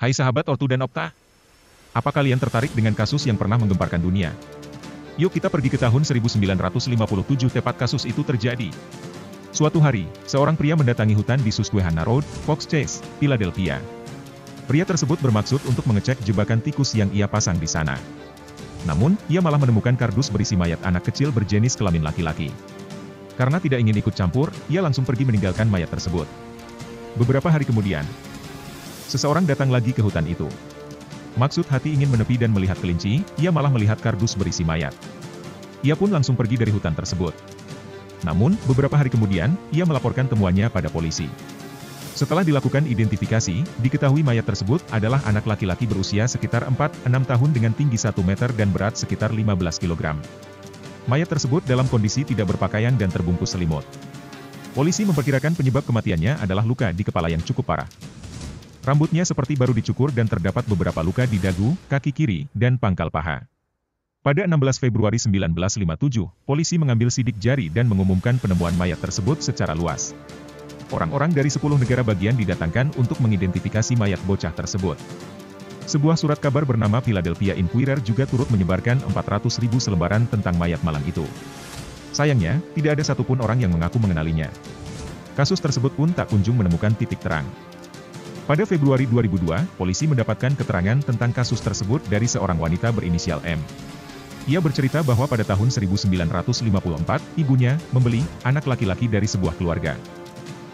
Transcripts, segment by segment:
Hai sahabat Ortu dan Opta. Apa kalian tertarik dengan kasus yang pernah menggemparkan dunia? Yuk kita pergi ke tahun 1957 tepat kasus itu terjadi. Suatu hari, seorang pria mendatangi hutan di Susquehanna Road, Fox Chase, Philadelphia. Pria tersebut bermaksud untuk mengecek jebakan tikus yang ia pasang di sana. Namun, ia malah menemukan kardus berisi mayat anak kecil berjenis kelamin laki-laki. Karena tidak ingin ikut campur, ia langsung pergi meninggalkan mayat tersebut. Beberapa hari kemudian, seseorang datang lagi ke hutan itu. Maksud hati ingin menepi dan melihat kelinci, ia malah melihat kardus berisi mayat. Ia pun langsung pergi dari hutan tersebut. Namun, beberapa hari kemudian, ia melaporkan temuannya pada polisi. Setelah dilakukan identifikasi, diketahui mayat tersebut adalah anak laki-laki berusia sekitar 4-6 tahun dengan tinggi 1 meter dan berat sekitar 15 kg. Mayat tersebut dalam kondisi tidak berpakaian dan terbungkus selimut. Polisi memperkirakan penyebab kematiannya adalah luka di kepala yang cukup parah. Rambutnya seperti baru dicukur dan terdapat beberapa luka di dagu, kaki kiri, dan pangkal paha. Pada 16 Februari 1957, polisi mengambil sidik jari dan mengumumkan penemuan mayat tersebut secara luas. Orang-orang dari 10 negara bagian didatangkan untuk mengidentifikasi mayat bocah tersebut. Sebuah surat kabar bernama Philadelphia Inquirer juga turut menyebarkan 400.000 selembaran tentang mayat malam itu. Sayangnya, tidak ada satupun orang yang mengaku mengenalinya. Kasus tersebut pun tak kunjung menemukan titik terang. Pada Februari 2002, polisi mendapatkan keterangan tentang kasus tersebut dari seorang wanita berinisial M. Ia bercerita bahwa pada tahun 1954, ibunya membeli anak laki-laki dari sebuah keluarga.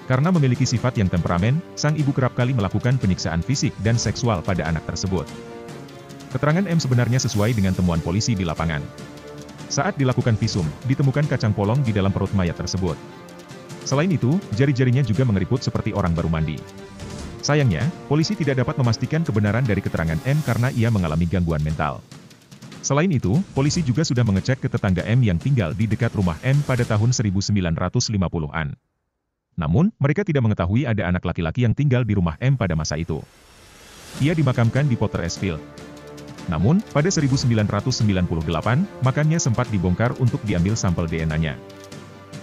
Karena memiliki sifat yang temperamen, sang ibu kerap kali melakukan penyiksaan fisik dan seksual pada anak tersebut. Keterangan M sebenarnya sesuai dengan temuan polisi di lapangan. Saat dilakukan visum, ditemukan kacang polong di dalam perut mayat tersebut. Selain itu, jari-jarinya juga mengeriput seperti orang baru mandi. Sayangnya, polisi tidak dapat memastikan kebenaran dari keterangan M karena ia mengalami gangguan mental. Selain itu, polisi juga sudah mengecek ke tetangga M yang tinggal di dekat rumah M pada tahun 1950-an. Namun, mereka tidak mengetahui ada anak laki-laki yang tinggal di rumah M pada masa itu. Ia dimakamkan di Pottersville Field. Namun, pada 1998, makamnya sempat dibongkar untuk diambil sampel DNA-nya.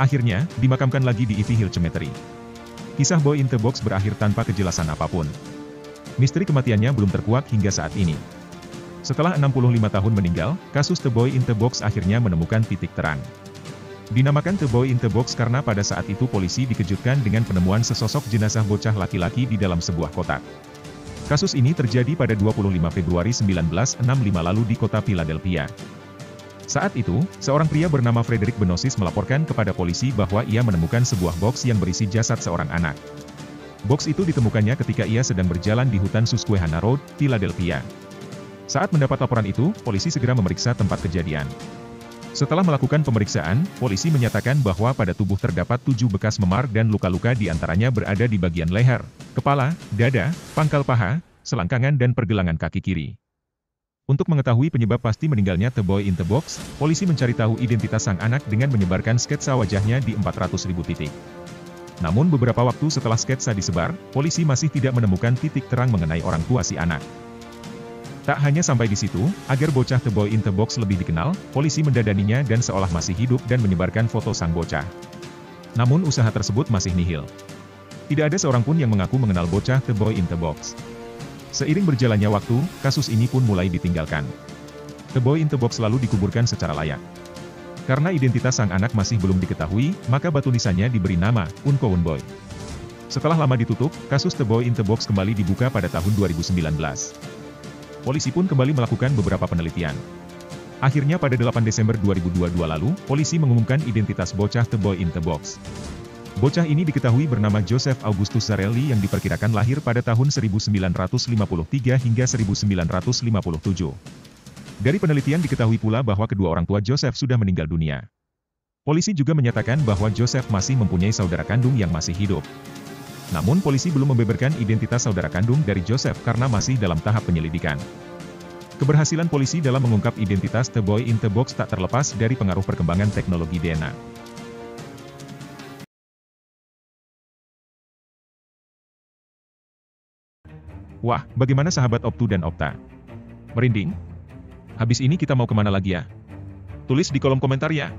Akhirnya, dimakamkan lagi di Ivy Hill Cemetery. Kisah Boy in the Box berakhir tanpa kejelasan apapun. Misteri kematiannya belum terkuak hingga saat ini. Setelah 65 tahun meninggal, kasus The Boy in the Box akhirnya menemukan titik terang. Dinamakan The Boy in the Box karena pada saat itu polisi dikejutkan dengan penemuan sesosok jenazah bocah laki-laki di dalam sebuah kotak. Kasus ini terjadi pada 25 Februari 1965 lalu di kota Philadelphia. Saat itu, seorang pria bernama Frederick Benosis melaporkan kepada polisi bahwa ia menemukan sebuah box yang berisi jasad seorang anak. Box itu ditemukannya ketika ia sedang berjalan di hutan Susquehanna Road, Philadelphia. Saat mendapat laporan itu, polisi segera memeriksa tempat kejadian. Setelah melakukan pemeriksaan, polisi menyatakan bahwa pada tubuh terdapat 7 bekas memar dan luka-luka di antaranya berada di bagian leher, kepala, dada, pangkal paha, selangkangan dan pergelangan kaki kiri. Untuk mengetahui penyebab pasti meninggalnya The Boy in the Box, polisi mencari tahu identitas sang anak dengan menyebarkan sketsa wajahnya di 400.000 titik. Namun beberapa waktu setelah sketsa disebar, polisi masih tidak menemukan titik terang mengenai orang tua si anak. Tak hanya sampai di situ, agar bocah The Boy in the Box lebih dikenal, polisi mendadaninya dan seolah masih hidup dan menyebarkan foto sang bocah. Namun usaha tersebut masih nihil. Tidak ada seorang pun yang mengaku mengenal bocah The Boy in the Box. Seiring berjalannya waktu, kasus ini pun mulai ditinggalkan. The Boy in the Box lalu dikuburkan secara layak. Karena identitas sang anak masih belum diketahui, maka batu nisannya diberi nama Uncommon Boy. Setelah lama ditutup, kasus The Boy in the Box kembali dibuka pada tahun 2019. Polisi pun kembali melakukan beberapa penelitian. Akhirnya pada 8 Desember 2022 lalu, polisi mengumumkan identitas bocah The Boy in the Box. Bocah ini diketahui bernama Joseph Augustus Zarelli yang diperkirakan lahir pada tahun 1953 hingga 1957. Dari penelitian diketahui pula bahwa kedua orang tua Joseph sudah meninggal dunia. Polisi juga menyatakan bahwa Joseph masih mempunyai saudara kandung yang masih hidup. Namun polisi belum membeberkan identitas saudara kandung dari Joseph karena masih dalam tahap penyelidikan. Keberhasilan polisi dalam mengungkap identitas The Boy in the Box tak terlepas dari pengaruh perkembangan teknologi DNA. Wah, bagaimana sahabat Optu dan Opta? Merinding? Habis ini kita mau kemana lagi ya? Tulis di kolom komentar ya.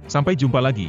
Sampai jumpa lagi.